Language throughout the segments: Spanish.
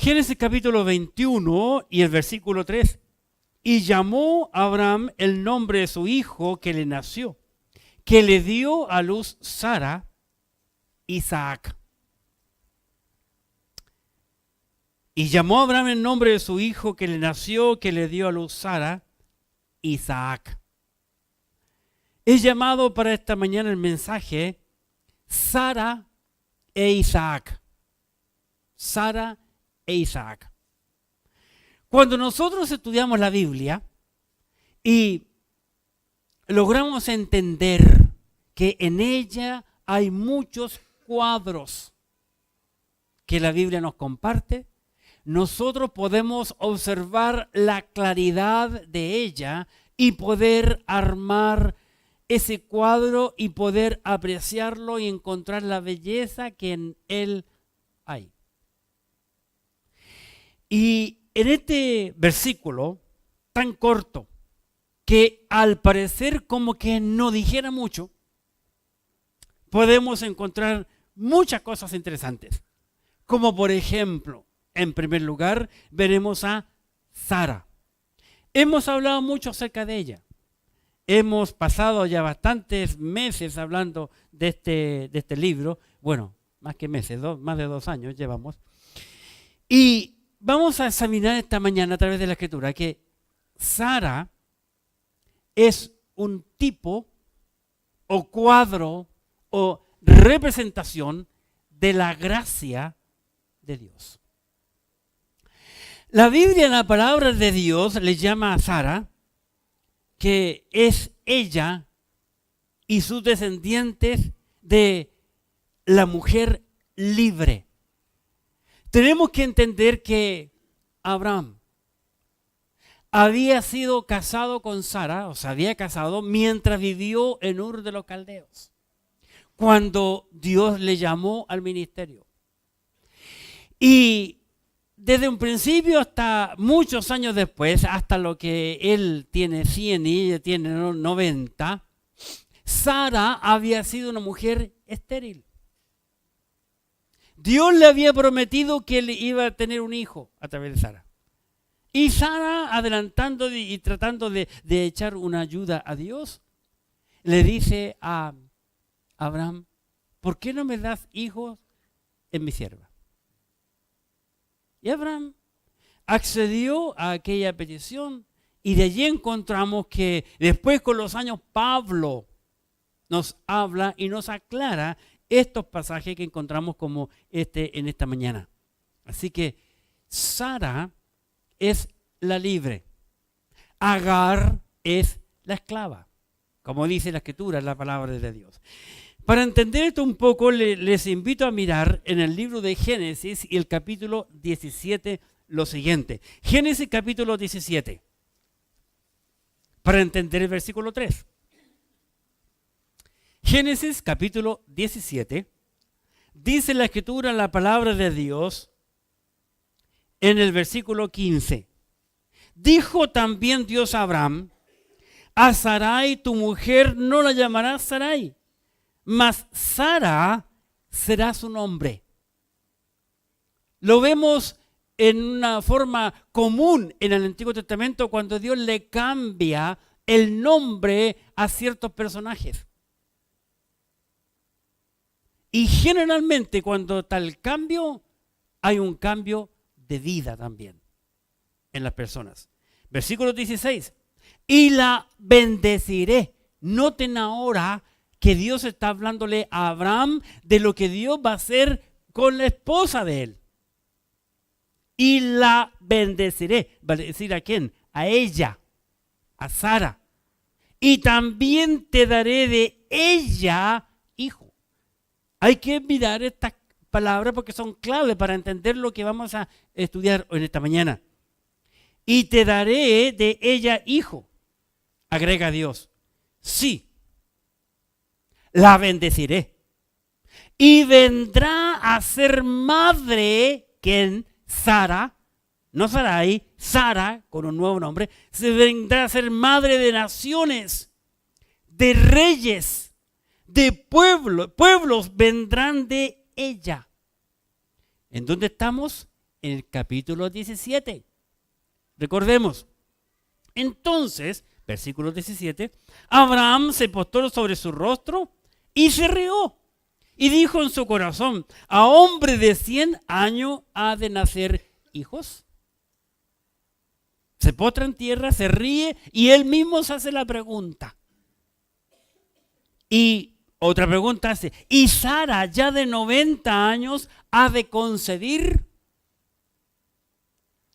Génesis capítulo 21 y el versículo 3. Y llamó a Abraham el nombre de su hijo que le nació, que le dio a luz Sara, Isaac. Y llamó a Abraham el nombre de su hijo que le nació, que le dio a luz Sara, Isaac. Es llamado para esta mañana el mensaje Sara e Isaac. Sara e Isaac. Cuando nosotros estudiamos la Biblia y logramos entender que en ella hay muchos cuadros que la Biblia nos comparte, nosotros podemos observar la claridad de ella y poder armar ese cuadro y poder apreciarlo y encontrar la belleza que en él hay. Y en este versículo tan corto, que al parecer como que no dijera mucho, podemos encontrar muchas cosas interesantes. Como por ejemplo, en primer lugar, veremos a Sara. Hemos hablado mucho acerca de ella. Hemos pasado ya bastantes meses hablando de este libro. Bueno, más que meses, más de 2 años llevamos. Y vamos a examinar esta mañana a través de la Escritura que Sara es un tipo o cuadro o representación de la gracia de Dios. La Biblia, en la palabra de Dios, le llama a Sara, que es ella y sus descendientes de la mujer libre. Tenemos que entender que Abraham había sido casado con Sara, o se había casado mientras vivió en Ur de los Caldeos, cuando Dios le llamó al ministerio. Y desde un principio hasta muchos años después, hasta lo que él tiene 100 y ella tiene 90, Sara había sido una mujer estéril. Dios le había prometido que él iba a tener un hijo a través de Sara. Y Sara, adelantando y tratando de echar una ayuda a Dios, le dice a Abraham, ¿por qué no me das hijos en mi sierva? Y Abraham accedió a aquella petición y de allí encontramos que después con los años Pablo nos habla y nos aclara estos pasajes que encontramos como en esta mañana. Así que Sara es la libre, Agar es la esclava, como dice la Escritura, la palabra de Dios. Para entender esto un poco, les invito a mirar en el libro de Génesis y el capítulo 17 lo siguiente. Génesis capítulo 17, para entender el versículo 3. Génesis capítulo 17, dice la Escritura, la palabra de Dios, en el versículo 15. Dijo también Dios a Abraham, a Sarai tu mujer no la llamarás Sarai, mas Sara será su nombre. Lo vemos en una forma común en el Antiguo Testamento cuando Dios le cambia el nombre a ciertos personajes. Y generalmente cuando está el cambio, hay un cambio de vida también en las personas. Versículo 16. Y la bendeciré. Noten ahora que Dios está hablándole a Abraham de lo que Dios va a hacer con la esposa de él. Y la bendeciré. ¿Va a decir a quién? A ella, a Sara. Y también te daré de ella hijo. Hay que mirar estas palabras porque son clave para entender lo que vamos a estudiar en esta mañana. Y te daré de ella hijo. Agrega Dios. Sí. La bendeciré. Y vendrá a ser madre, ¿quién? Sara, no Sarai, Sara, con un nuevo nombre, se vendrá a ser madre de naciones, de reyes, de pueblos vendrán de ella. ¿En dónde estamos? en el capítulo 17. Recordemos. Entonces, versículo 17, Abraham se postró sobre su rostro y se rió. Y dijo en su corazón, ¿a hombre de 100 años ha de nacer hijos? Se postra en tierra, se ríe y él mismo se hace la pregunta. Y otra pregunta hace, ¿y Sara ya de 90 años ha de concebir?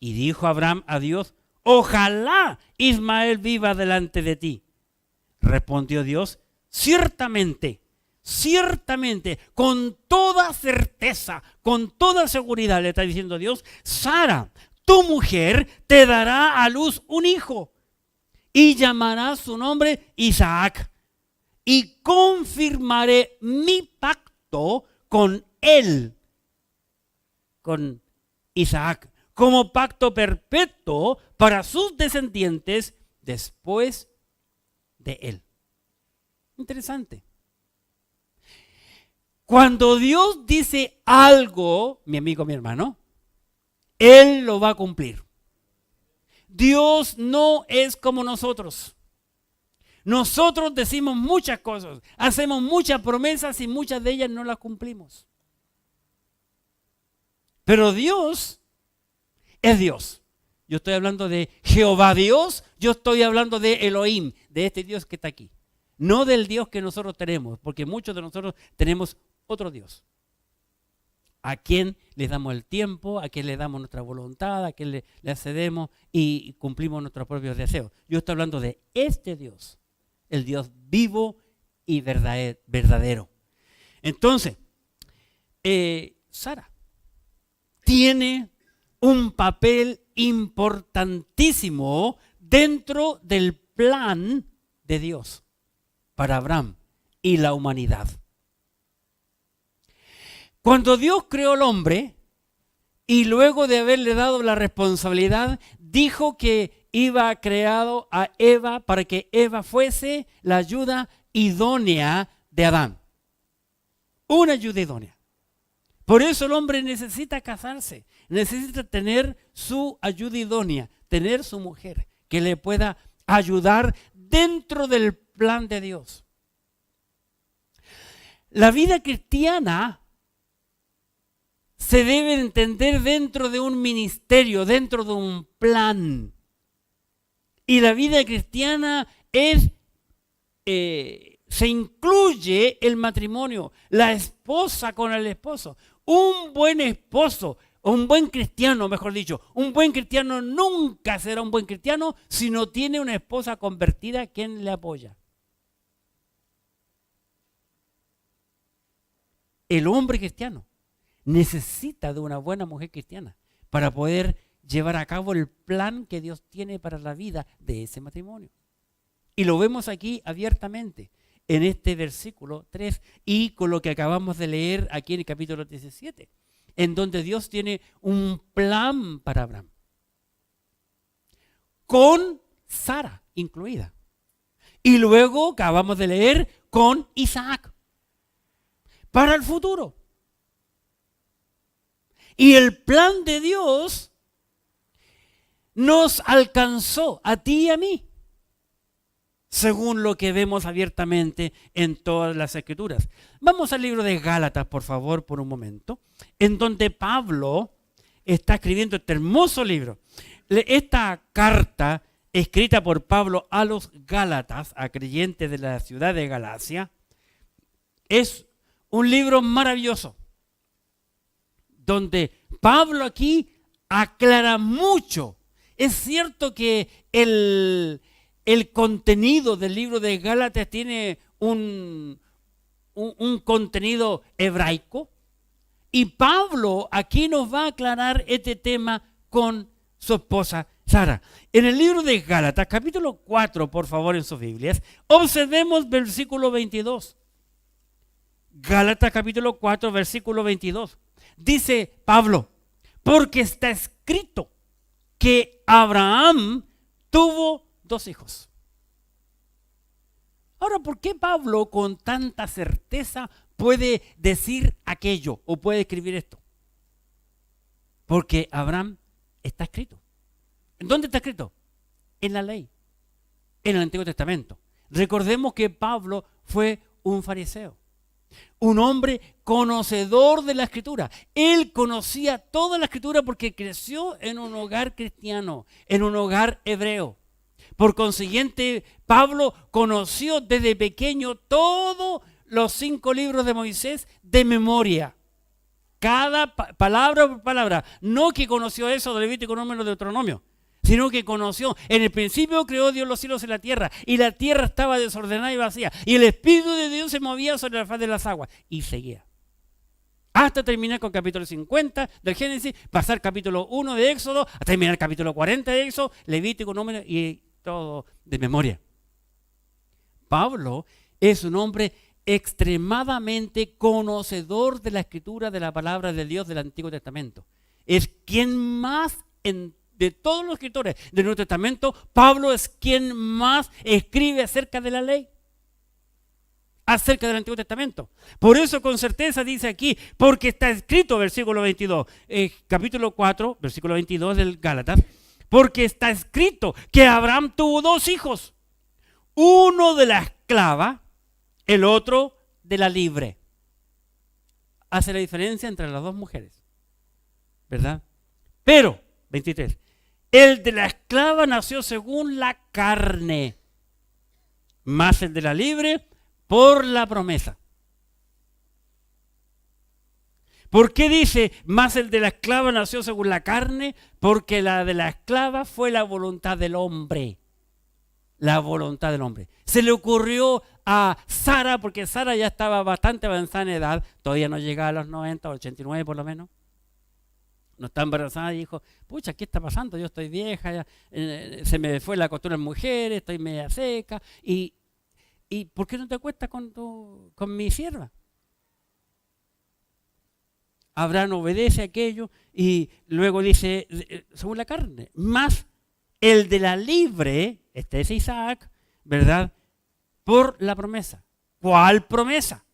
Y dijo Abraham a Dios, ojalá Ismael viva delante de ti. Respondió Dios, ciertamente, con toda certeza, con toda seguridad, le está diciendo Dios, Sara, tu mujer, te dará a luz un hijo y llamará su nombre Isaac. Y confirmaré mi pacto con él, con Isaac, como pacto perpetuo para sus descendientes después de él. Interesante. Cuando Dios dice algo, mi amigo, mi hermano, Él lo va a cumplir. Dios no es como nosotros. Nosotros decimos muchas cosas, hacemos muchas promesas y muchas de ellas no las cumplimos. Pero Dios es Dios. Yo estoy hablando de Jehová Dios, yo estoy hablando de Elohim, de este Dios que está aquí. No del Dios que nosotros tenemos, porque muchos de nosotros tenemos otro Dios. A quien le damos el tiempo, a quien le damos nuestra voluntad, a quien le accedemos y cumplimos nuestros propios deseos. Yo estoy hablando de este Dios, el Dios vivo y verdadero. Entonces, Sara tiene un papel importantísimo dentro del plan de Dios para Abraham y la humanidad. Cuando Dios creó al hombre y luego de haberle dado la responsabilidad, dijo que iba creado a Eva para que Eva fuese la ayuda idónea de Adán. Una ayuda idónea. Por eso el hombre necesita casarse, necesita tener su ayuda idónea, tener su mujer que le pueda ayudar dentro del plan de Dios. La vida cristiana se debe entender dentro de un ministerio, dentro de un plan. Y la vida cristiana se incluye el matrimonio, la esposa con el esposo. Un buen esposo, un buen cristiano, mejor dicho, un buen cristiano nunca será un buen cristiano si no tiene una esposa convertida quien le apoya. El hombre cristiano necesita de una buena mujer cristiana para poder llevar a cabo el plan que Dios tiene para la vida de ese matrimonio. Y lo vemos aquí abiertamente en este versículo 3 y con lo que acabamos de leer aquí en el capítulo 17, en donde Dios tiene un plan para Abraham, con Sara incluida. Y luego acabamos de leer con Isaac, para el futuro. Y el plan de Dios nos alcanzó a ti y a mí, según lo que vemos abiertamente en todas las Escrituras. Vamos al libro de Gálatas, por favor, por un momento, en donde Pablo está escribiendo este hermoso libro. Esta carta escrita por Pablo a los Gálatas, a creyentes de la ciudad de Galacia, es un libro maravilloso, donde Pablo aquí aclara mucho. Es cierto que el contenido del libro de Gálatas tiene un contenido hebraico, y Pablo aquí nos va a aclarar este tema con su esposa Sara. En el libro de Gálatas, capítulo 4, por favor, en sus Biblias, observemos versículo 22. Gálatas capítulo 4, versículo 22. Dice Pablo, porque está escrito que Abraham tuvo 2 hijos. Ahora, ¿por qué Pablo con tanta certeza puede decir aquello o puede escribir esto? Porque Abraham está escrito. ¿En dónde está escrito? En la ley, en el Antiguo Testamento. Recordemos que Pablo fue un fariseo, un hombre conocedor de la Escritura. Él conocía toda la Escritura porque creció en un hogar cristiano, en un hogar hebreo. Por consiguiente, Pablo conoció desde pequeño todos los 5 libros de Moisés de memoria. Cada palabra por palabra. No que conoció eso de Levítico, Número, de Deuteronomio, sino que conoció. En el principio creó Dios los cielos y la tierra estaba desordenada y vacía. Y el Espíritu de Dios se movía sobre la faz de las aguas. Y seguía. Hasta terminar con capítulo 50 del Génesis, pasar capítulo 1 de Éxodo, hasta terminar capítulo 40 de Éxodo, Levítico, Número y todo de memoria. Pablo es un hombre extremadamente conocedor de la Escritura, de la palabra de Dios del Antiguo Testamento. Es quien más, de todos los escritores del Nuevo Testamento, Pablo es quien más escribe acerca de la ley, acerca del Antiguo Testamento. Por eso con certeza dice aquí, porque está escrito, versículo 22, capítulo 4, versículo 22 del Gálatas, porque está escrito que Abraham tuvo 2 hijos, uno de la esclava, el otro de la libre. Hace la diferencia entre las 2 mujeres, ¿verdad? Pero, 23, el de la esclava nació según la carne, más el de la libre por la promesa. ¿Por qué dice más el de la esclava nació según la carne? Porque la de la esclava fue la voluntad del hombre. La voluntad del hombre. Se le ocurrió a Sara, porque Sara ya estaba bastante avanzada en edad, todavía no llegaba a los 90, 89 por lo menos. No está embarazada y dijo, pucha, ¿qué está pasando? Yo estoy vieja, ya, se me fue la costura en mujeres, estoy media seca. ¿Y por qué no te acuestas con mi sierva? Abraham obedece aquello y luego dice, según la carne, más el de la libre, este es Isaac, ¿verdad? Por la promesa. ¿Cuál promesa?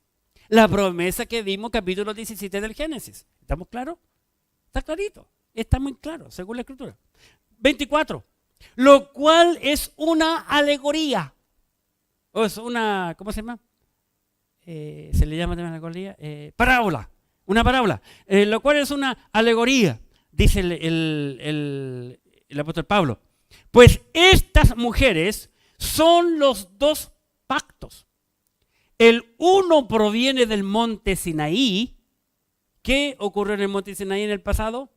La promesa que vimos capítulo 17 del Génesis. ¿Estamos claros? Está clarito, está muy claro, según la Escritura. 24, lo cual es una alegoría. O es una, ¿cómo se llama? Se le llama también alegoría, parábola. Una parábola, lo cual es una alegoría, dice el apóstol Pablo. Pues estas mujeres son los 2 pactos. El uno proviene del monte Sinaí. ¿Qué ocurrió en el monte Sinaí en el pasado?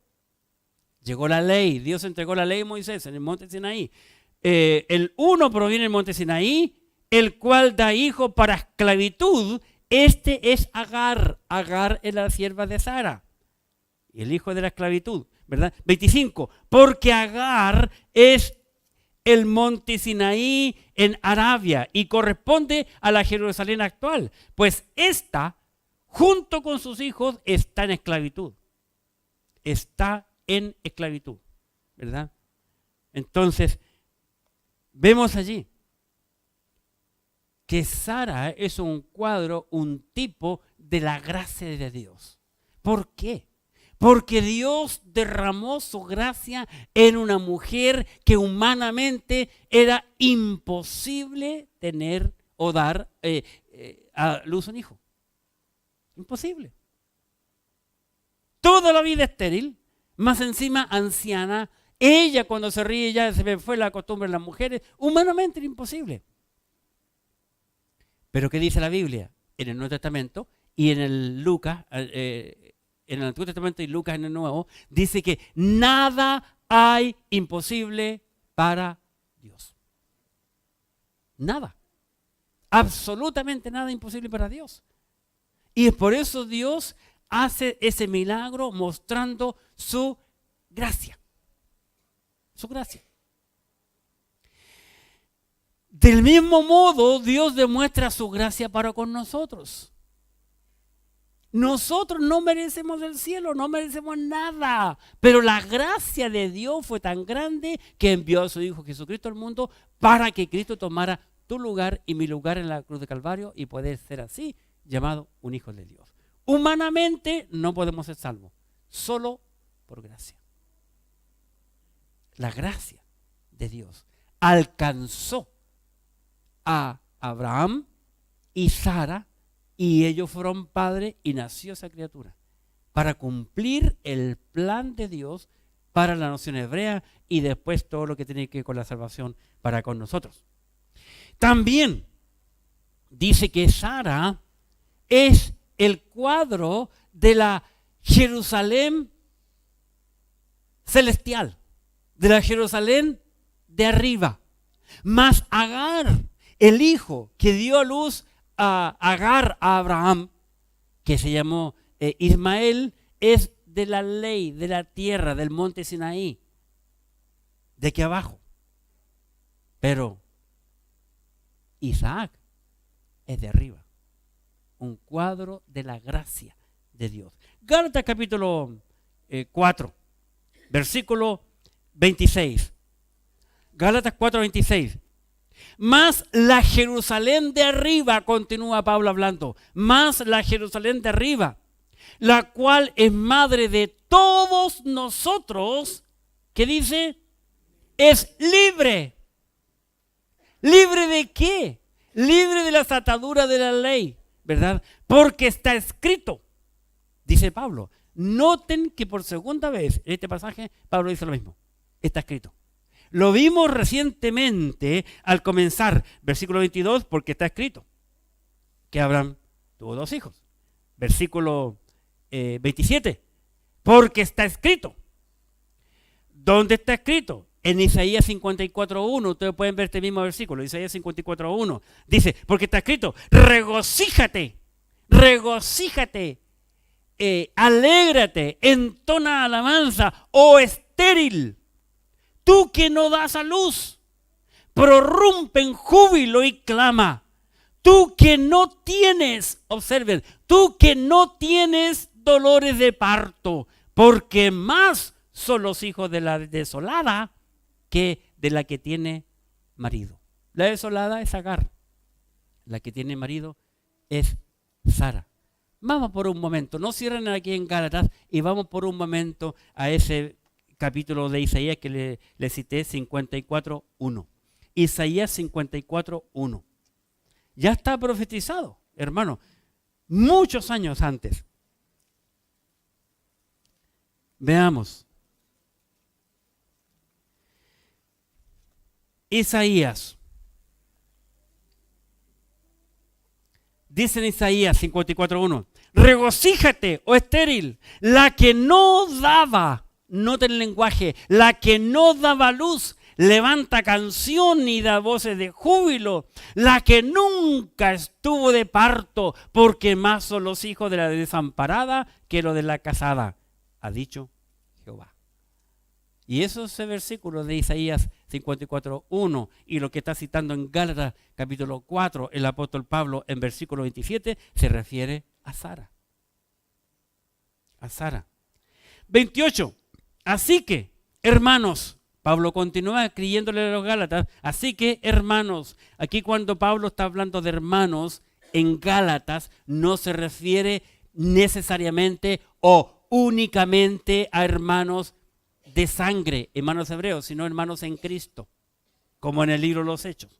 Llegó la ley, Dios entregó la ley a Moisés en el monte Sinaí. El uno proviene del monte Sinaí, el cual da hijo para esclavitud. Este es Agar. Agar es la sierva de Sara. Y el hijo de la esclavitud, ¿verdad? 25. Porque Agar es el monte Sinaí en Arabia y corresponde a la Jerusalén actual. Pues esta, junto con sus hijos, está en esclavitud. Está en esclavitud, ¿verdad? Entonces, vemos allí que Sara es un cuadro, un tipo de la gracia de Dios. ¿Por qué? Porque Dios derramó su gracia en una mujer que humanamente era imposible tener o dar a luz un hijo. Imposible. Toda la vida estéril, más encima anciana. Ella cuando se ríe ya se me fue la costumbre de las mujeres. Humanamente era imposible. Pero ¿qué dice la Biblia? En el Nuevo Testamento y en el Lucas, en el Antiguo Testamento y Lucas en el Nuevo, dice que nada hay imposible para Dios. Nada. Absolutamente nada imposible para Dios. Y es por eso Dios hace ese milagro mostrando su gracia. Su gracia. Del mismo modo, Dios demuestra su gracia para con nosotros. Nosotros no merecemos el cielo, no merecemos nada. Pero la gracia de Dios fue tan grande que envió a su Hijo Jesucristo al mundo para que Cristo tomara tu lugar y mi lugar en la cruz de Calvario y poder ser así llamado un hijo de Dios. Humanamente no podemos ser salvos, solo por gracia. La gracia de Dios alcanzó a Abraham y Sara, y ellos fueron padres y nació esa criatura para cumplir el plan de Dios para la nación hebrea y después todo lo que tiene que ver con la salvación para con nosotros. También dice que Sara es el cuadro de la Jerusalén celestial, de la Jerusalén de arriba. Mas Agar, el hijo que dio a luz a Agar a Abraham, que se llamó Ismael, es de la ley, de la tierra, del monte Sinaí, de aquí abajo. Pero Isaac es de arriba, un cuadro de la gracia de Dios. Gálatas capítulo 4, versículo 26. Gálatas 4, 26. Más la Jerusalén de arriba, continúa Pablo hablando, más la Jerusalén de arriba, la cual es madre de todos nosotros, que dice, es libre. ¿Libre de qué? Libre de las ataduras de la ley, ¿verdad? Porque está escrito, dice Pablo. Noten que por segunda vez en este pasaje Pablo dice lo mismo. Está escrito. Lo vimos recientemente al comenzar, versículo 22, porque está escrito que Abraham tuvo 2 hijos. Versículo 27, porque está escrito. ¿Dónde está escrito? En Isaías 54:1, ustedes pueden ver este mismo versículo, Isaías 54:1. Dice, porque está escrito, regocíjate, regocíjate, alégrate, entona alabanza, oh estéril, tú que no das a luz, prorrumpe en júbilo y clama. Tú que no tienes, observen, tú que no tienes dolores de parto, porque más son los hijos de la desolada que de la que tiene marido. La desolada es Agar, la que tiene marido es Sara. Vamos por un momento, no cierren aquí en Gálatas y vamos por un momento a ese capítulo de Isaías que le cité, 54:1. Isaías 54:1. Ya está profetizado, hermano, muchos años antes. Veamos. Isaías. Dice en Isaías 54:1, regocíjate, oh estéril, la que no daba, noten el lenguaje, la que no daba luz, levanta canción y da voces de júbilo, la que nunca estuvo de parto, porque más son los hijos de la desamparada que los de la casada, ha dicho Jehová. Y eso es ese versículo de Isaías 54:1 y lo que está citando en Gálatas capítulo 4 el apóstol Pablo en versículo 27 se refiere a Sara. A Sara. 28. Así que, hermanos, Pablo continúa escribiéndole a los Gálatas, así que, hermanos, aquí cuando Pablo está hablando de hermanos en Gálatas no se refiere necesariamente o únicamente a hermanos de sangre, hermanos hebreos, sino hermanos en Cristo, como en el libro de los Hechos.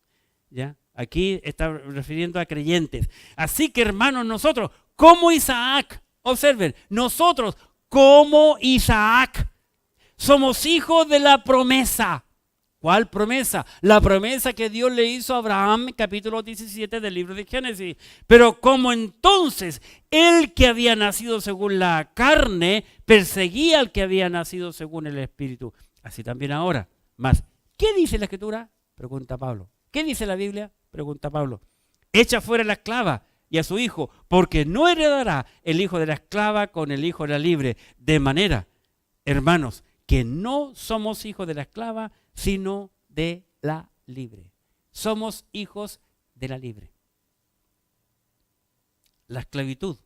¿Ya? Aquí está refiriendo a creyentes. Así que, hermanos, nosotros, como Isaac, observen, nosotros, como Isaac, somos hijos de la promesa. ¿Cuál promesa? La promesa que Dios le hizo a Abraham, capítulo 17 del libro de Génesis. Pero como entonces el que había nacido según la carne perseguía al que había nacido según el Espíritu, así también ahora. Mas, ¿qué dice la Escritura? Pregunta Pablo. ¿Qué dice la Biblia? Pregunta Pablo. Echa fuera la esclava y a su hijo, porque no heredará el hijo de la esclava con el hijo de la libre. De manera, hermanos, que no somos hijos de la esclava, sino de la libre. Somos hijos de la libre. La esclavitud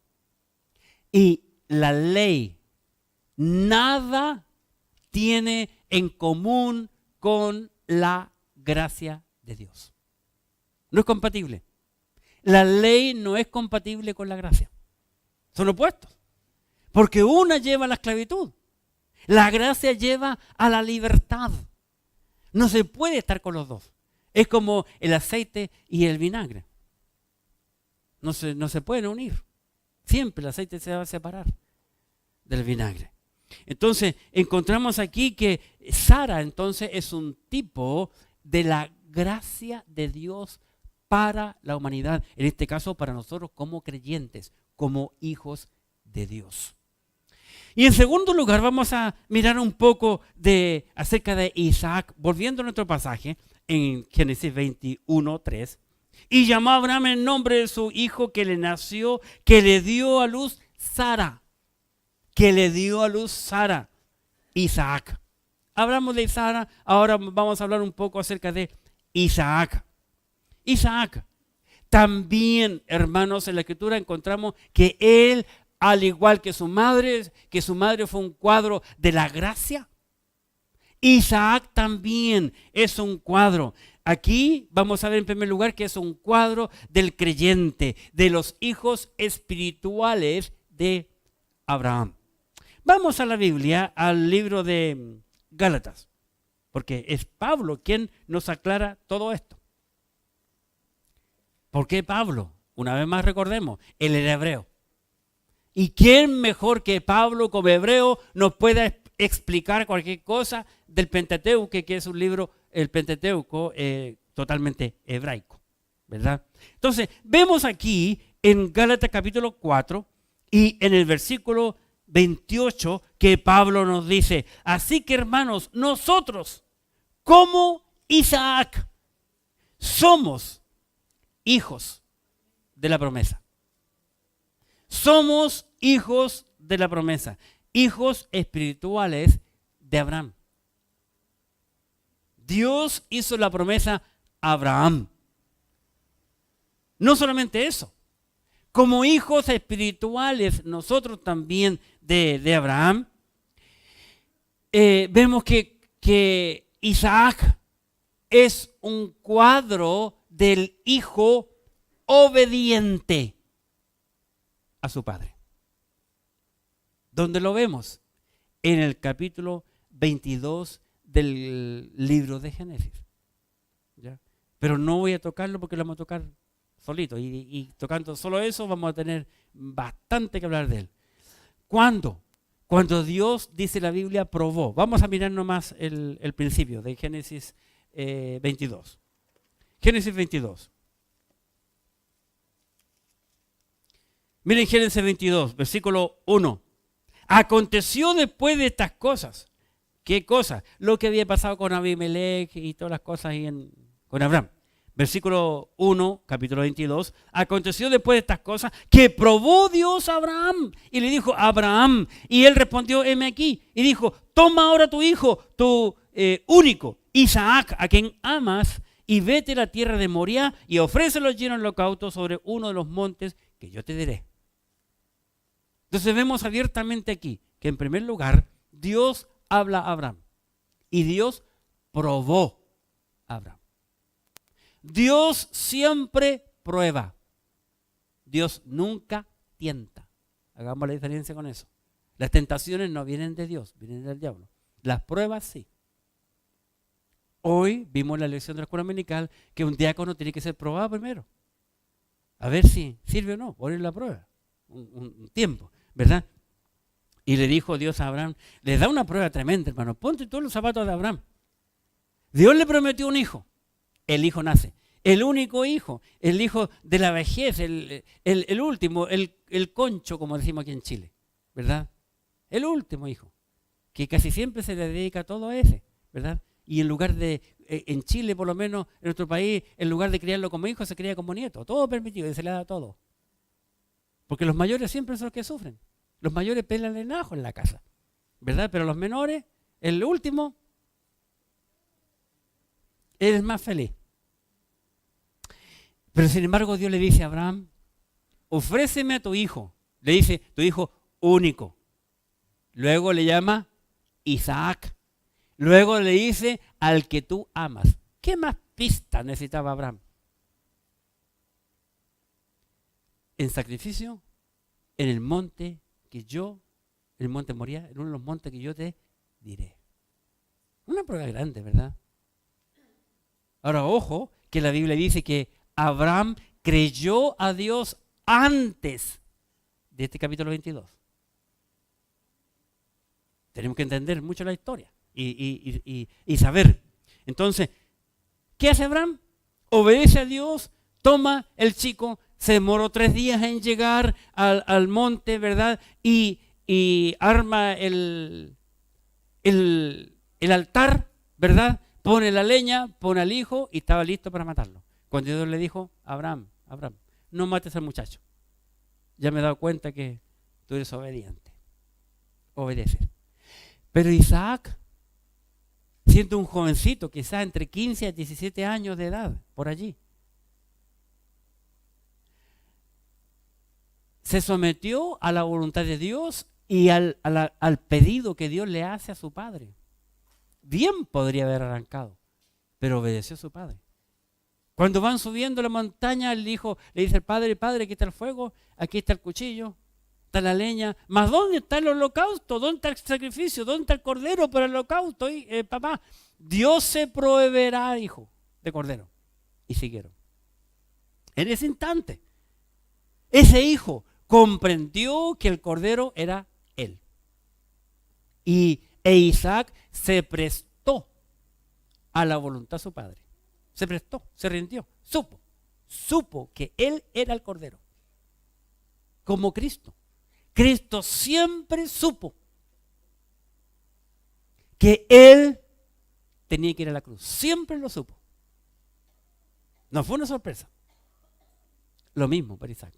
y la ley nada tiene en común con la gracia de Dios. No es compatible. La ley no es compatible con la gracia. Son opuestos. Porque una lleva a la esclavitud. La gracia lleva a la libertad. No se puede estar con los dos. Es como el aceite y el vinagre. No se pueden unir. Siempre el aceite se va a separar del vinagre. Entonces, encontramos aquí que Sara entonces es un tipo de la gracia de Dios para la humanidad. En este caso, para nosotros como creyentes, como hijos de Dios. Y en segundo lugar, vamos a mirar un poco acerca de Isaac, volviendo a nuestro pasaje en Génesis 21:3. Y llamó a Abraham en nombre de su hijo que le nació, que le dio a luz Sara. Que le dio a luz Sara, Isaac. Hablamos de Sara, ahora vamos a hablar un poco acerca de Isaac. Isaac. También, hermanos, en la Escritura encontramos que él, al igual que su madre fue un cuadro de la gracia. Isaac también es un cuadro. Aquí vamos a ver en primer lugar que es un cuadro del creyente, de los hijos espirituales de Abraham. Vamos a la Biblia, al libro de Gálatas, porque es Pablo quien nos aclara todo esto. ¿Por qué Pablo? Una vez más recordemos, él era hebreo. ¿Y quién mejor que Pablo como hebreo nos pueda explicar cualquier cosa del Pentateuco, que es un libro, el Pentateuco, totalmente hebraico, ¿verdad? Entonces, vemos aquí en Gálatas capítulo 4 y en el versículo 28 que Pablo nos dice: así que, hermanos, nosotros como Isaac somos hijos de la promesa. Somos hijos de la promesa, hijos espirituales de Abraham. Dios hizo la promesa a Abraham. No solamente eso, como hijos espirituales nosotros también de Abraham, vemos que Isaac es un cuadro del hijo obediente a su padre. ¿Dónde lo vemos? En el capítulo 22 del libro de Génesis. ¿Ya? Pero no voy a tocarlo porque lo vamos a tocar solito. Y tocando solo eso vamos a tener bastante que hablar de él. ¿Cuándo? Cuando Dios, dice la Biblia, probó. Vamos a mirar nomás el principio de Génesis 22. Génesis 22. Miren Génesis 22, versículo 1. Aconteció después de estas cosas. ¿Qué cosas? Lo que había pasado con Abimelech y todas las cosas ahí con Abraham. Versículo 1, capítulo 22. Aconteció después de estas cosas que probó Dios a Abraham y le dijo: Abraham. Y él respondió: heme aquí. Y dijo: toma ahora tu hijo, tu único, Isaac, a quien amas, y vete a la tierra de Moriah y ofrécelo lleno en holocausto sobre uno de los montes que yo te diré. Entonces vemos abiertamente aquí que en primer lugar Dios habla a Abraham y Dios probó a Abraham. Dios siempre prueba. Dios nunca tienta. Hagamos la diferencia con eso. Las tentaciones no vienen de Dios, vienen del diablo. Las pruebas sí. Hoy vimos en la lección de la escuela dominical que un diácono tiene que ser probado primero. A ver si sirve o no, poner la prueba. Un tiempo, ¿verdad? Y le dijo Dios a Abraham, le da una prueba tremenda, hermano. Ponte todos los zapatos de Abraham. Dios le prometió un hijo. El hijo nace. El único hijo, el hijo de la vejez, el último, el concho, como decimos aquí en Chile, ¿verdad? El último hijo, que casi siempre se le dedica todo a ese, ¿verdad? Y en lugar de, en Chile por lo menos, en nuestro país, en lugar de criarlo como hijo, se cría como nieto. Todo permitido y se le da todo. Porque los mayores siempre son los que sufren. Los mayores pelan el ajo en la casa, ¿verdad? Pero los menores, el último, es más feliz. Pero sin embargo Dios le dice a Abraham, ofréceme a tu hijo. Le dice, tu hijo único. Luego le llama Isaac. Luego le dice, al que tú amas. ¿Qué más pista necesitaba Abraham? En sacrificio, en el monte que yo, el monte Moriah, en uno de los montes que yo te diré. Una prueba grande, ¿verdad? Ahora, ojo, que la Biblia dice que Abraham creyó a Dios antes de este capítulo 22. Tenemos que entender mucho la historia y saber. Entonces, ¿qué hace Abraham? Obedece a Dios, toma el chico, se demoró 3 días en llegar al monte, ¿verdad? Y arma el altar, ¿verdad? Pone la leña, pone al hijo y estaba listo para matarlo. Cuando Dios le dijo, Abraham, no mates al muchacho. Ya me he dado cuenta que tú eres obediente. Obedeces. Pero Isaac, siendo un jovencito, quizás entre 15 a 17 años de edad, por allí, se sometió a la voluntad de Dios y al pedido que Dios le hace a su padre. Bien podría haber arrancado, pero obedeció a su padre. Cuando van subiendo la montaña, el hijo le dice al padre, padre, aquí está el fuego, aquí está el cuchillo, está la leña. ¿Mas dónde está el holocausto? ¿Dónde está el sacrificio? ¿Dónde está el cordero para el holocausto? Papá, Dios se proveerá, hijo, de cordero. Y siguieron. En ese instante, ese hijo comprendió que el cordero era él. E Isaac se prestó a la voluntad de su padre. Se prestó, se rindió, supo que él era el cordero. Como Cristo. Cristo siempre supo que él tenía que ir a la cruz. Siempre lo supo. No fue una sorpresa. Lo mismo para Isaac.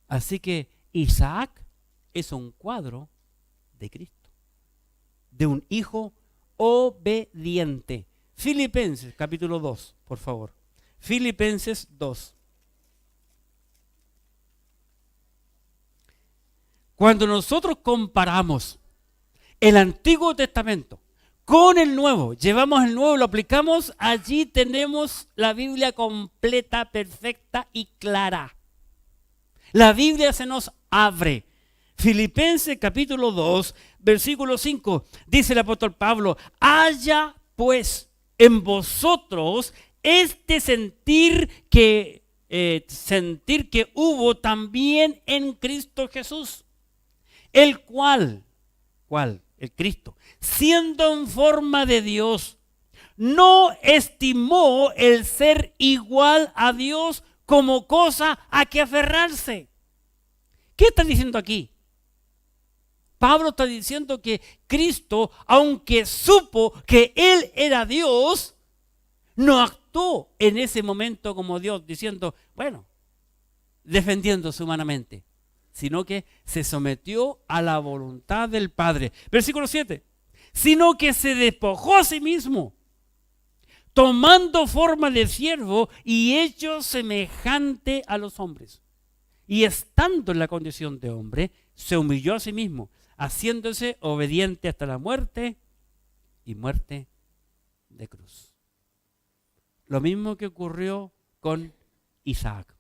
Así que Isaac es un cuadro de Cristo, de un hijo obediente. Filipenses capítulo 2, por favor. Filipenses 2. Cuando nosotros comparamos el Antiguo Testamento con el Nuevo, llevamos el Nuevo, lo aplicamos, allí tenemos la Biblia completa, perfecta y clara. La Biblia se nos abre. Filipenses capítulo 2, versículo 5, dice el apóstol Pablo, haya pues en vosotros este sentir que hubo también en Cristo Jesús, el cual, el Cristo, siendo en forma de Dios, no estimó el ser igual a Dios como cosa a que aferrarse. ¿Qué está diciendo aquí? Pablo está diciendo que Cristo, aunque supo que Él era Dios, no actuó en ese momento como Dios, diciendo, bueno, defendiéndose humanamente, sino que se sometió a la voluntad del Padre. Versículo 7, sino que se despojó a sí mismo, tomando forma de siervo y hecho semejante a los hombres. Y estando en la condición de hombre, se humilló a sí mismo, haciéndose obediente hasta la muerte y muerte de cruz. Lo mismo que ocurrió con Isaac.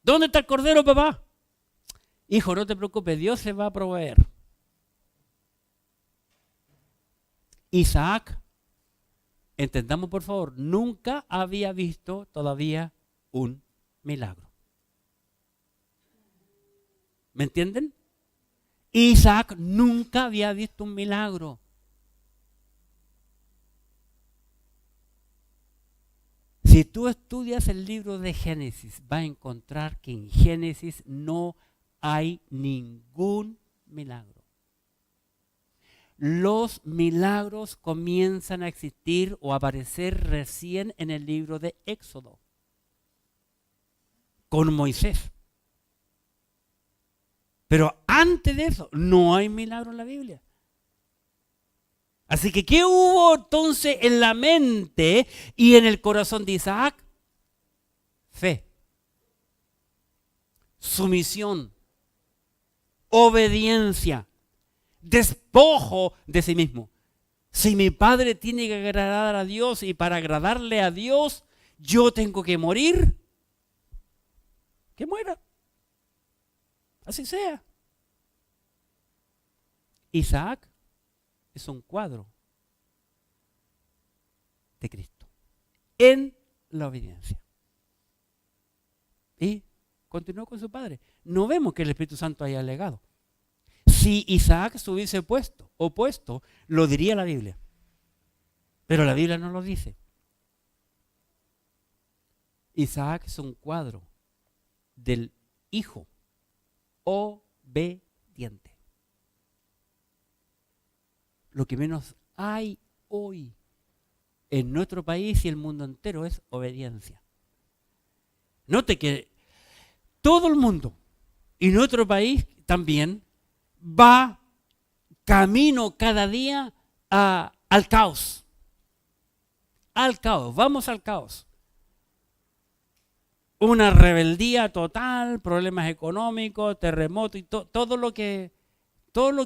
¿Dónde está el cordero, papá? Hijo, no te preocupes, Dios se va a proveer. Isaac, entendamos por favor, nunca había visto todavía un milagro. ¿Me entienden? Isaac nunca había visto un milagro. Si tú estudias el libro de Génesis, vas a encontrar que en Génesis no hay ningún milagro. Los milagros comienzan a existir o a aparecer recién en el libro de Éxodo, con Moisés. Pero antes de eso, no hay milagro en la Biblia. Así que, ¿qué hubo entonces en la mente y en el corazón de Isaac? Fe, sumisión, obediencia, despojo de sí mismo. Si mi padre tiene que agradar a Dios y para agradarle a Dios, yo tengo que morir, que muera. Así sea. Isaac es un cuadro de Cristo en la obediencia. Y continuó con su padre. No vemos que el Espíritu Santo haya legado. Si Isaac se hubiese opuesto, lo diría la Biblia. Pero la Biblia no lo dice. Isaac es un cuadro del hijo obediente. Lo que menos hay hoy en nuestro país y el mundo entero es obediencia. Note que todo el mundo y nuestro país también va camino cada día al caos. Al caos, vamos al caos. Una rebeldía total, problemas económicos, terremotos y todo lo que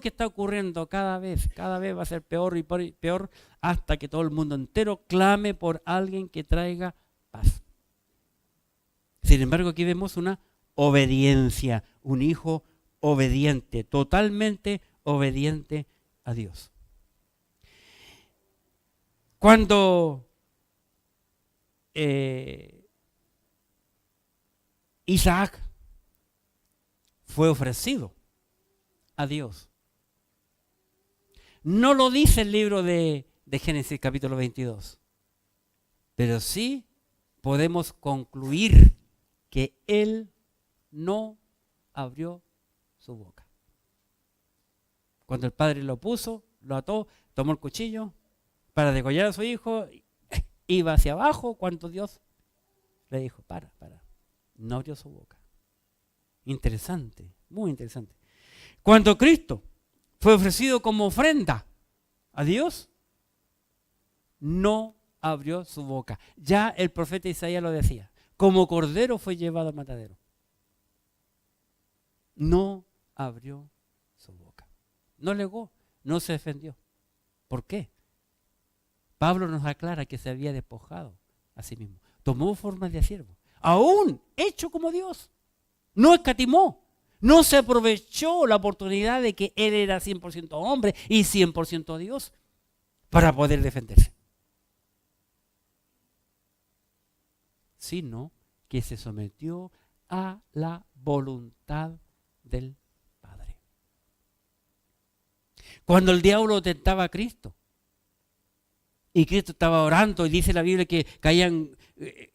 está ocurriendo cada vez va a ser peor y peor hasta que todo el mundo entero clame por alguien que traiga paz. Sin embargo, aquí vemos una obediencia, un hijo obediente, totalmente obediente a Dios. Cuando Isaac fue ofrecido a Dios, no lo dice el libro de Génesis capítulo 22, pero sí podemos concluir que él no abrió su boca. Cuando el padre lo puso, lo ató, tomó el cuchillo para degollar a su hijo, iba hacia abajo cuando Dios le dijo, para. No abrió su boca. Interesante, muy interesante. Cuando Cristo fue ofrecido como ofrenda a Dios, no abrió su boca. Ya el profeta Isaías lo decía, como cordero fue llevado al matadero. No abrió su boca. No negó, no se defendió. ¿Por qué? Pablo nos aclara que se había despojado a sí mismo. Tomó forma de siervo, aún hecho como Dios. No escatimó. No se aprovechó la oportunidad de que él era 100% hombre y 100% Dios para poder defenderse. Sino que se sometió a la voluntad del Padre. Cuando el diablo tentaba a Cristo y Cristo estaba orando y dice la Biblia que caían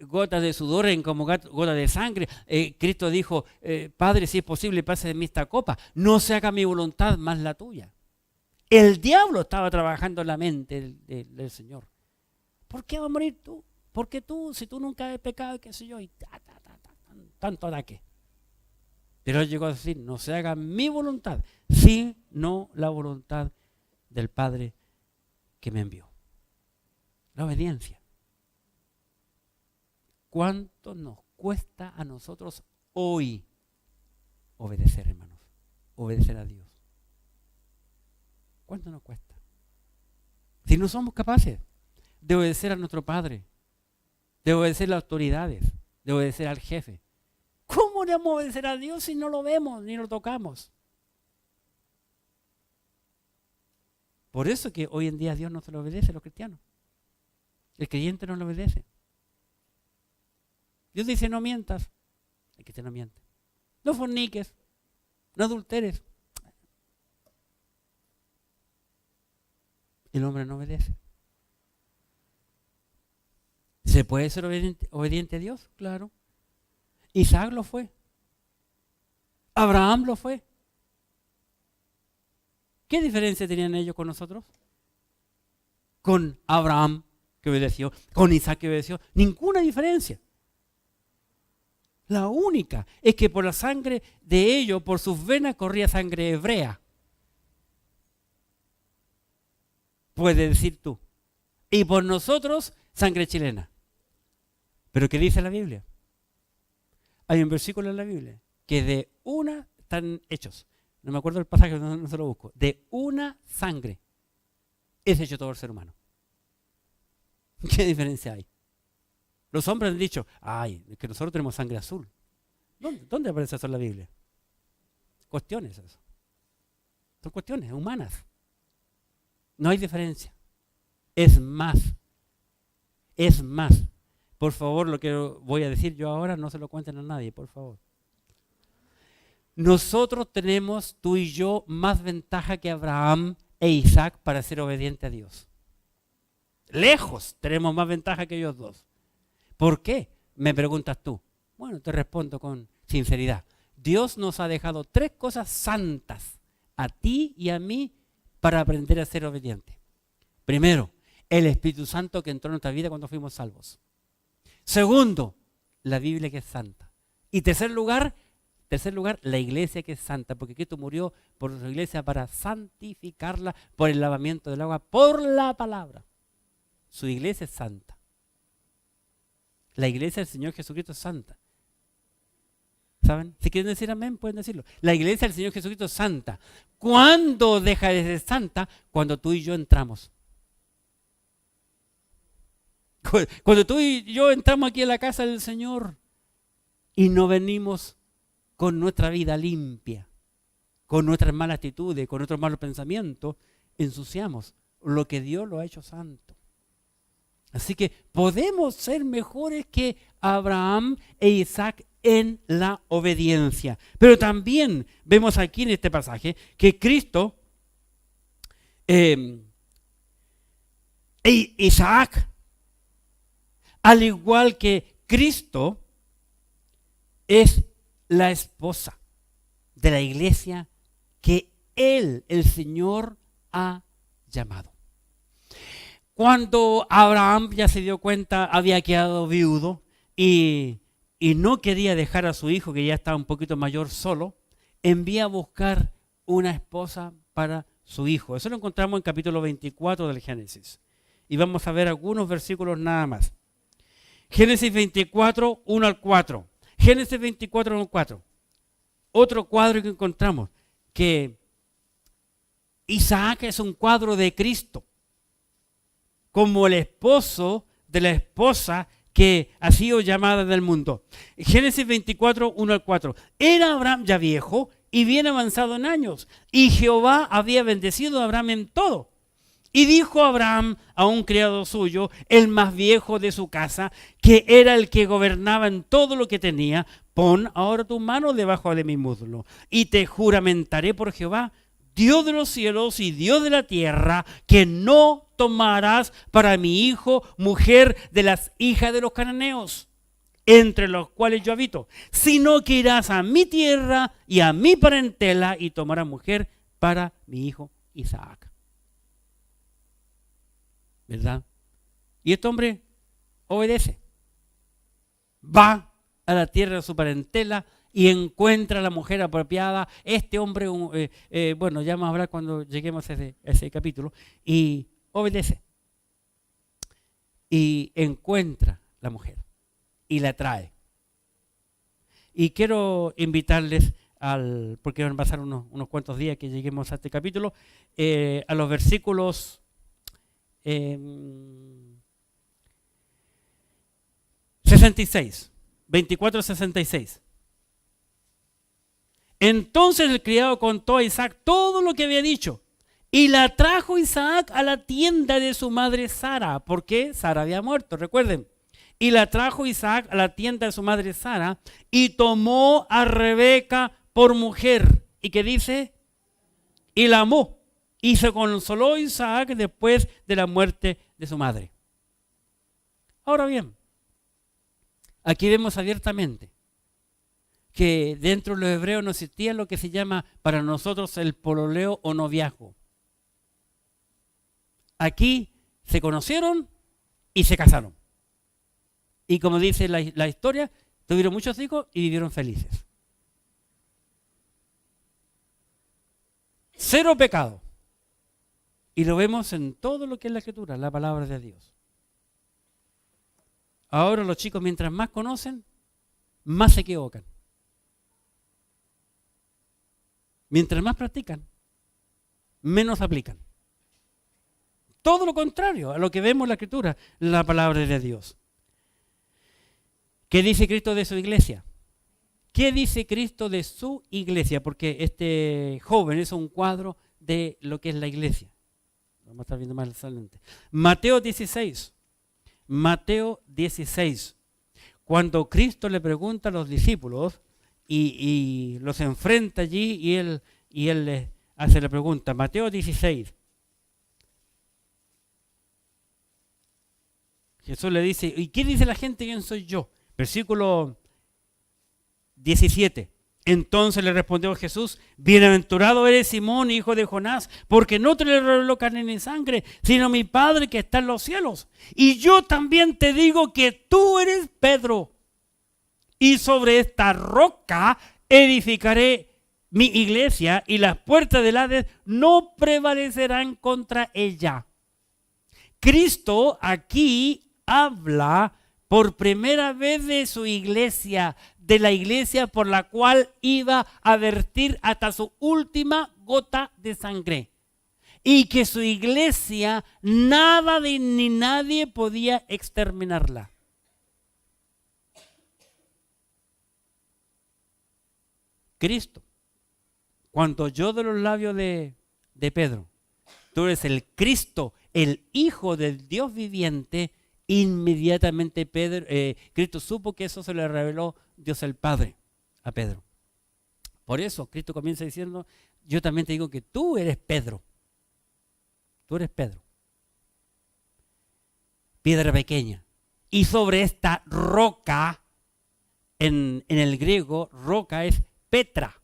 gotas de sudor en como gotas de sangre, Cristo dijo, Padre, si es posible, pase de mí esta copa, no se haga mi voluntad más la tuya. El diablo estaba trabajando en la mente del Señor. ¿Por qué va a morir tú? Porque tú, si tú nunca has pecado, qué sé yo, y tanto ataque. Pero él llegó a decir, no se haga mi voluntad, sino la voluntad del Padre que me envió. La obediencia. ¿Cuánto nos cuesta a nosotros hoy obedecer, hermanos? Obedecer a Dios. ¿Cuánto nos cuesta? Si no somos capaces de obedecer a nuestro Padre, de obedecer a las autoridades, de obedecer al jefe, ¿cómo le vamos a obedecer a Dios si no lo vemos ni lo tocamos? Por eso que hoy en día a Dios no se le obedece a los cristianos. El creyente no le obedece. Dios dice no mientas, el cristiano miente. No forniques, no adulteres. El hombre no obedece. ¿Se puede ser obediente a Dios? Claro. Isaac lo fue. Abraham lo fue. ¿Qué diferencia tenían ellos con nosotros? Con Abraham que obedeció, con Isaac que obedeció. Ninguna diferencia. La única es que por la sangre de ellos, por sus venas corría sangre hebrea. Puedes decir tú. Y por nosotros, sangre chilena. ¿Pero qué dice la Biblia? Hay un versículo en la Biblia que de una están hechos. No me acuerdo el pasaje, no se lo busco. De una sangre es hecho todo el ser humano. ¿Qué diferencia hay? Los hombres han dicho, ay, es que nosotros tenemos sangre azul. ¿Dónde aparece eso en la Biblia? Cuestiones eso. Son cuestiones humanas. No hay diferencia. Es más. Es más. Por favor, lo que voy a decir yo ahora, no se lo cuenten a nadie, por favor. Nosotros tenemos, tú y yo, más ventaja que Abraham e Isaac para ser obediente a Dios. Lejos tenemos más ventaja que ellos dos. ¿Por qué? Me preguntas tú. Bueno, te respondo con sinceridad. Dios nos ha dejado 3 cosas santas a ti y a mí para aprender a ser obedientes. Primero, el Espíritu Santo que entró en nuestra vida cuando fuimos salvos. Segundo, la Biblia que es santa. Y tercer lugar, la iglesia que es santa, porque Cristo murió por su iglesia para santificarla por el lavamiento del agua, por la palabra. Su iglesia es santa. La iglesia del Señor Jesucristo es santa. ¿Saben? Si quieren decir amén, pueden decirlo. La iglesia del Señor Jesucristo es santa. ¿Cuándo deja de ser santa? Cuando tú y yo entramos. Cuando tú y yo entramos aquí a la casa del Señor y no venimos con nuestra vida limpia, con nuestras malas actitudes, con nuestros malos pensamientos, ensuciamos lo que Dios lo ha hecho santo. Así que podemos ser mejores que Abraham e Isaac en la obediencia. Pero también vemos aquí en este pasaje que Cristo e Isaac, al igual que Cristo, es la esposa de la iglesia que Él, el Señor, ha llamado. Cuando Abraham ya se dio cuenta, había quedado viudo y no quería dejar a su hijo, que ya estaba un poquito mayor, solo, envía a buscar una esposa para su hijo. Eso lo encontramos en capítulo 24 del Génesis. Y vamos a ver algunos versículos nada más. Génesis 24, 1 al 4. Génesis 24, 1 al 4. Otro cuadro que encontramos, que Isaac es un cuadro de Cristo, como el esposo de la esposa que ha sido llamada del mundo. Génesis 24, 1 al 4. Era Abraham ya viejo y bien avanzado en años, y Jehová había bendecido a Abraham en todo. Y dijo Abraham a un criado suyo, el más viejo de su casa, que era el que gobernaba en todo lo que tenía: pon ahora tu mano debajo de mi muslo, y te juramentaré por Jehová, Dios de los cielos y Dios de la tierra, que no tomarás para mi hijo mujer de las hijas de los cananeos, entre los cuales yo habito, sino que irás a mi tierra y a mi parentela y tomarás mujer para mi hijo Isaac. ¿Verdad? Y este hombre obedece. Va a la tierra de su parentela y encuentra a la mujer apropiada. Este hombre, bueno, ya vamos a hablar cuando lleguemos a ese capítulo, y obedece. Y encuentra la mujer y la trae. Y quiero invitarles, porque van a pasar unos cuantos días que lleguemos a este capítulo, a los versículos 66, 24-66. Entonces el criado contó a Isaac todo lo que había dicho, y la trajo Isaac a la tienda de su madre Sara, porque Sara había muerto, recuerden. Y la trajo Isaac a la tienda de su madre Sara, y tomó a Rebeca por mujer. ¿Y qué dice? Y la amó. Y se consoló Isaac después de la muerte de su madre. Ahora bien, aquí vemos abiertamente que dentro de los hebreos no existía lo que se llama para nosotros el pololeo o noviazgo. Aquí se conocieron y se casaron. Y como dice la historia, tuvieron muchos hijos y vivieron felices. Cero pecado. Y lo vemos en todo lo que es la Escritura, la palabra de Dios. Ahora los chicos, mientras más conocen, más se equivocan. Mientras más practican, menos aplican. Todo lo contrario a lo que vemos en la Escritura, la palabra de Dios. ¿Qué dice Cristo de su iglesia? ¿Qué dice Cristo de su iglesia? Porque este joven es un cuadro de lo que es la iglesia. Vamos a estar viendo más adelante. Mateo 16. Mateo 16. Cuando Cristo le pregunta a los discípulos y los enfrenta allí y él les hace la pregunta. Mateo 16. Jesús le dice, ¿y qué dice la gente? ¿Quién soy yo? Versículo 17. Entonces le respondió Jesús, bienaventurado eres Simón, hijo de Jonás, porque no te lo reveló carne ni sangre, sino mi Padre que está en los cielos. Y yo también te digo que tú eres Pedro, y sobre esta roca edificaré mi iglesia, y las puertas del Hades no prevalecerán contra ella. Cristo aquí habla por primera vez de su iglesia, de la iglesia por la cual iba a vertir hasta su última gota de sangre. Y que su iglesia, nada ni nadie podía exterminarla. Cristo, cuando oyó de los labios de Pedro, tú eres el Cristo, el Hijo del Dios viviente, inmediatamente Cristo supo que eso se le reveló Dios el Padre a Pedro. Por eso Cristo comienza diciendo, yo también te digo que tú eres Pedro. Tú eres Pedro. Piedra pequeña. Y sobre esta roca, en el griego, roca es Petra.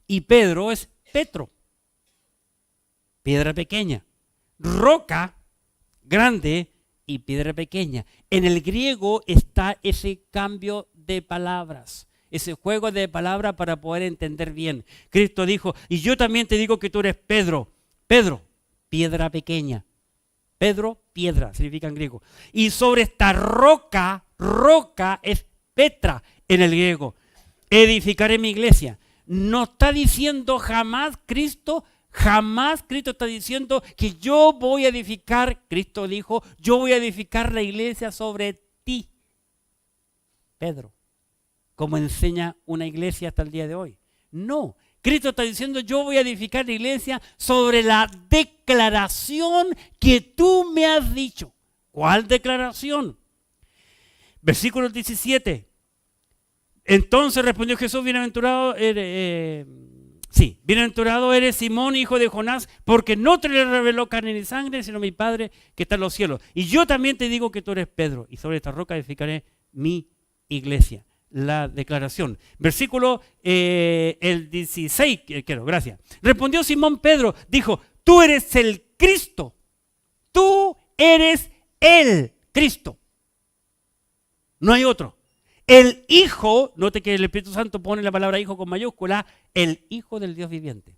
Y Pedro es Petro. Piedra pequeña. Roca grande y piedra pequeña. En el griego está ese cambio de palabras, ese juego de palabras para poder entender bien. Cristo dijo, y yo también te digo que tú eres Pedro. Pedro, piedra pequeña. Pedro, piedra, significa en griego. Y sobre esta roca, roca es Petra en el griego. Edificaré mi iglesia. No está diciendo jamás Cristo está diciendo que yo voy a edificar, Cristo dijo, yo voy a edificar la iglesia sobre ti, Pedro, como enseña una iglesia hasta el día de hoy. No, Cristo está diciendo, yo voy a edificar la iglesia sobre la declaración que tú me has dicho. ¿Cuál declaración? Versículo 17. Entonces respondió Jesús, bienaventurado eres Simón, hijo de Jonás, porque no te le reveló carne ni sangre, sino mi Padre que está en los cielos. Y yo también te digo que tú eres Pedro, y sobre esta roca edificaré mi iglesia. La declaración. Versículo el 16, gracias. Respondió Simón Pedro, dijo, tú eres el Cristo. Tú eres el Cristo. No hay otro. El Hijo, note que el Espíritu Santo pone la palabra Hijo con mayúscula, el Hijo del Dios viviente,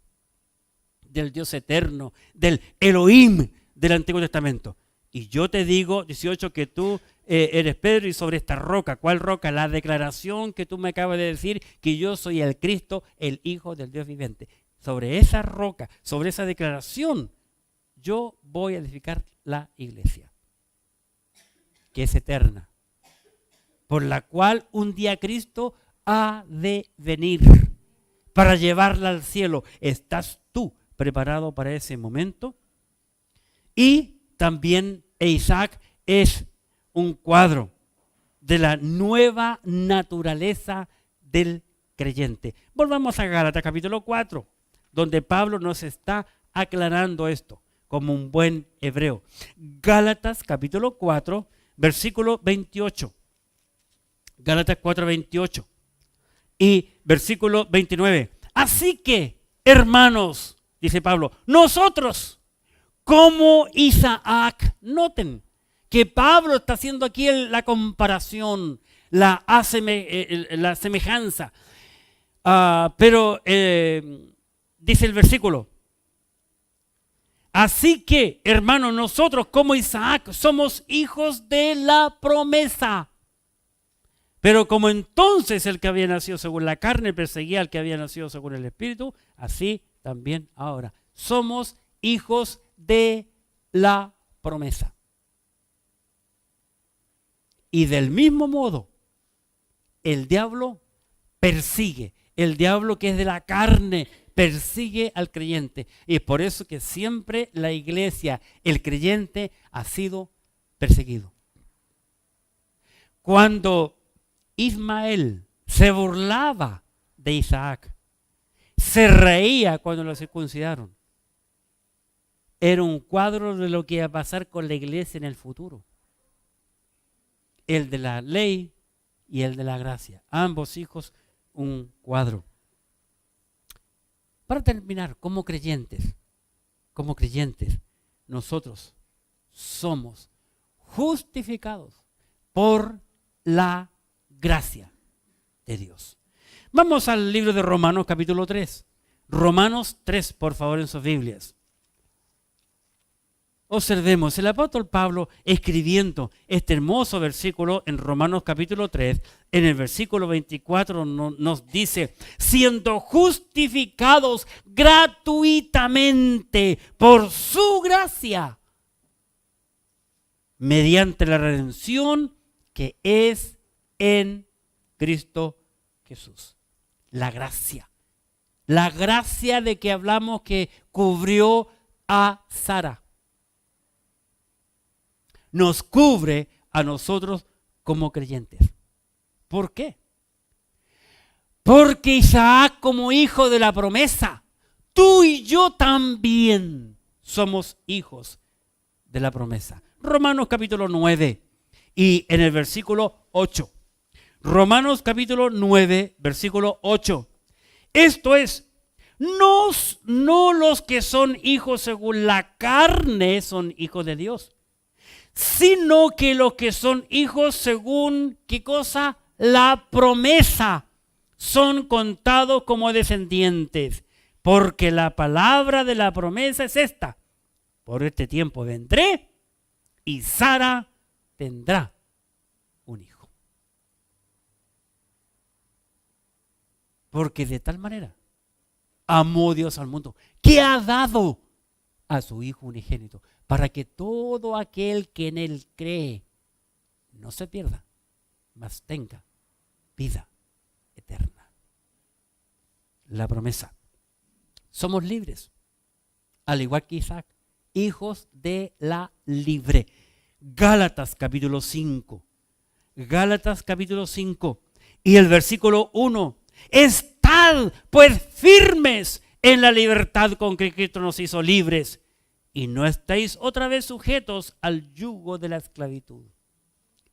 del Dios eterno, del Elohim del Antiguo Testamento. Y yo te digo, 18, que tú eres Pedro y sobre esta roca. ¿Cuál roca? La declaración que tú me acabas de decir, que yo soy el Cristo, el Hijo del Dios viviente. Sobre esa roca, sobre esa declaración, yo voy a edificar la iglesia, que es eterna, por la cual un día Cristo ha de venir para llevarla al cielo. ¿Estás tú preparado para ese momento? Y también Isaac es un cuadro de la nueva naturaleza del creyente. Volvamos a Gálatas capítulo 4, donde Pablo nos está aclarando esto como un buen hebreo. Gálatas capítulo 4, versículo 28. Gálatas 4:28 y versículo 29. Así que, hermanos, dice Pablo, nosotros como Isaac, noten que Pablo está haciendo aquí la comparación, la semejanza, pero dice el versículo, así que, hermanos, nosotros como Isaac somos hijos de la promesa. Pero como entonces el que había nacido según la carne perseguía al que había nacido según el Espíritu, así también ahora. Somos hijos de la promesa. Y del mismo modo, el diablo persigue. El diablo que es de la carne persigue al creyente. Y es por eso que siempre la iglesia, el creyente, ha sido perseguido. Cuando Ismael se burlaba de Isaac, se reía cuando lo circuncidaron, era un cuadro de lo que iba a pasar con la iglesia en el futuro. El de la ley y el de la gracia. Ambos hijos, un cuadro. Para terminar, como creyentes, nosotros somos justificados por la gracia de Dios. Vamos al libro de Romanos capítulo 3. Romanos 3, por favor, en sus Biblias. Observemos, el apóstol Pablo escribiendo este hermoso versículo en Romanos capítulo 3, en el versículo 24 nos dice, siendo justificados gratuitamente por su gracia, mediante la redención que es en Cristo Jesús. La gracia de que hablamos que cubrió a Sara, nos cubre a nosotros como creyentes. ¿Por qué? Porque Isaac, como hijo de la promesa, tú y yo también somos hijos de la promesa. Romanos capítulo 9 y en el versículo 8. Romanos capítulo 9, versículo 8. Esto es, no los que son hijos según la carne son hijos de Dios, sino que los que son hijos según, ¿qué cosa? La promesa, son contados como descendientes, porque la palabra de la promesa es esta: por este tiempo vendré y Sara tendrá un hijo. Porque de tal manera amó Dios al mundo, que ha dado a su Hijo unigénito, para que todo aquel que en Él cree no se pierda, mas tenga vida eterna. La promesa. Somos libres, al igual que Isaac, hijos de la libre. Gálatas capítulo 5. Gálatas capítulo 5 y el versículo 1. Estad pues firmes en la libertad con que Cristo nos hizo libres, y no estéis otra vez sujetos al yugo de la esclavitud.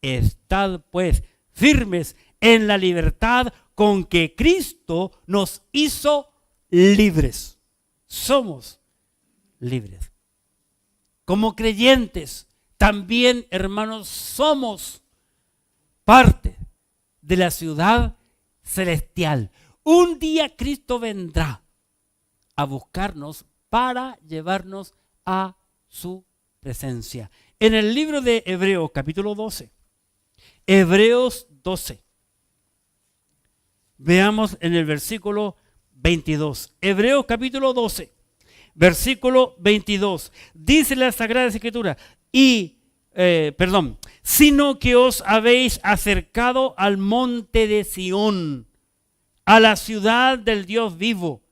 Estad pues firmes en la libertad con que Cristo nos hizo libres. Somos libres. Como creyentes, también, hermanos, somos parte de la ciudad celestial. Un día Cristo vendrá a buscarnos para llevarnos a su presencia. En el libro de Hebreos capítulo 12, Hebreos 12, veamos en el versículo 22. Hebreos capítulo 12, versículo 22. Dice la Sagrada Escritura, sino que os habéis acercado al monte de Sión, a la ciudad del Dios vivo,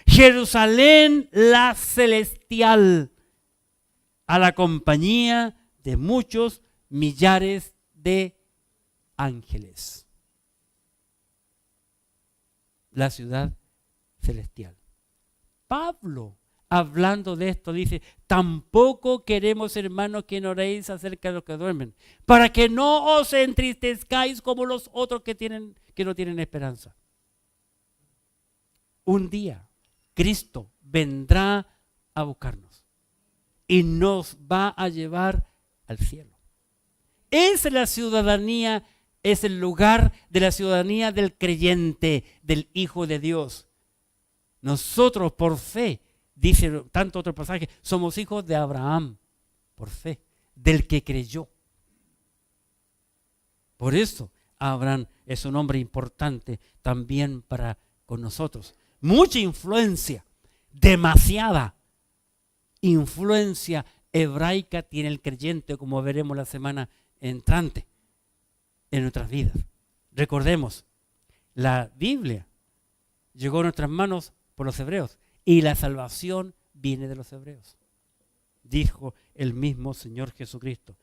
Jerusalén la celestial, a la compañía de muchos millares de ángeles. La ciudad celestial. Pablo, hablando de esto, dice, tampoco queremos, hermanos, que no oréis acerca de los que duermen, para que no os entristezcáis como los otros que no tienen esperanza. Un día Cristo vendrá a buscarnos y nos va a llevar al cielo. Esa es la ciudadanía, es el lugar de la ciudadanía del creyente, del Hijo de Dios. Nosotros por fe, dice tanto otro pasaje, somos hijos de Abraham, por fe, del que creyó. Por eso Abraham es un hombre importante también para con nosotros. Mucha influencia, demasiada influencia hebraica tiene el creyente, como veremos la semana entrante en nuestras vidas. Recordemos, la Biblia llegó a nuestras manos por los hebreos, y la salvación viene de los hebreos. Dijo el mismo Señor Jesucristo.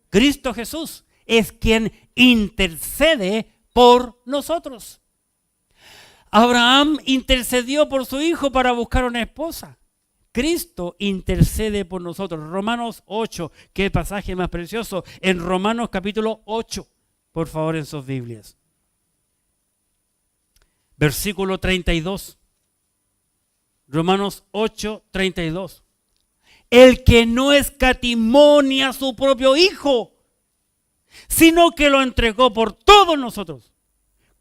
Cristo Jesús es quien intercede por nosotros. Abraham intercedió por su hijo para buscar una esposa. Cristo intercede por nosotros. Romanos 8, qué pasaje más precioso. En Romanos capítulo 8, por favor, en sus Biblias. Versículo 32. Romanos 8, 32. El que no escatimó ni a su propio hijo, sino que lo entregó por todos nosotros,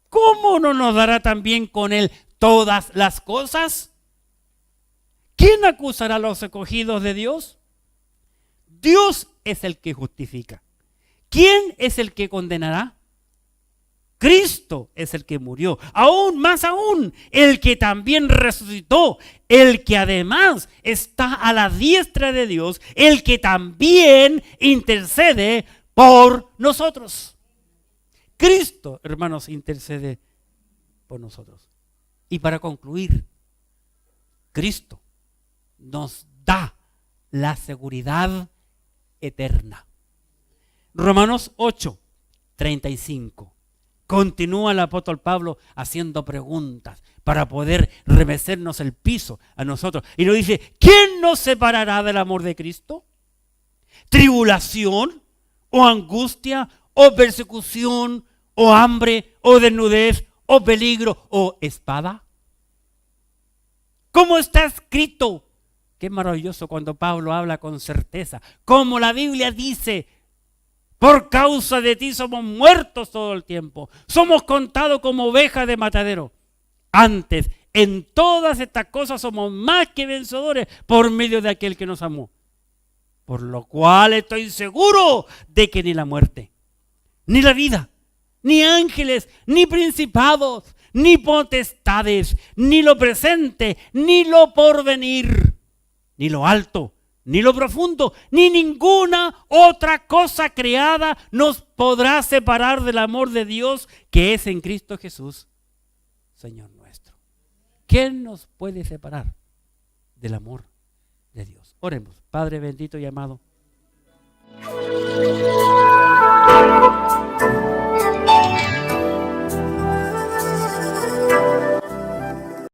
¿cómo no nos dará también con él todas las cosas? ¿Quién acusará a los escogidos de Dios? Dios es el que justifica. ¿Quién es el que condenará? Cristo es el que murió, aún más aún, el que también resucitó, el que además está a la diestra de Dios, el que también intercede por nosotros. Cristo, hermanos, intercede por nosotros. Y para concluir, Cristo nos da la seguridad eterna. Romanos 8, 35. Continúa el apóstol Pablo haciendo preguntas para poder remecernos el piso a nosotros. Y nos dice, ¿quién nos separará del amor de Cristo? ¿Tribulación o angustia o persecución o hambre o desnudez o peligro o espada? ¿Cómo está escrito? Qué maravilloso cuando Pablo habla con certeza. Como la Biblia dice, por causa de ti somos muertos todo el tiempo. Somos contados como ovejas de matadero. Antes, en todas estas cosas somos más que vencedores por medio de aquel que nos amó. Por lo cual estoy seguro de que ni la muerte, ni la vida, ni ángeles, ni principados, ni potestades, ni lo presente, ni lo porvenir, ni lo alto, ni lo profundo, ni ninguna otra cosa creada nos podrá separar del amor de Dios que es en Cristo Jesús, Señor nuestro. ¿Quién nos puede separar del amor de Dios? Oremos. Padre bendito y amado.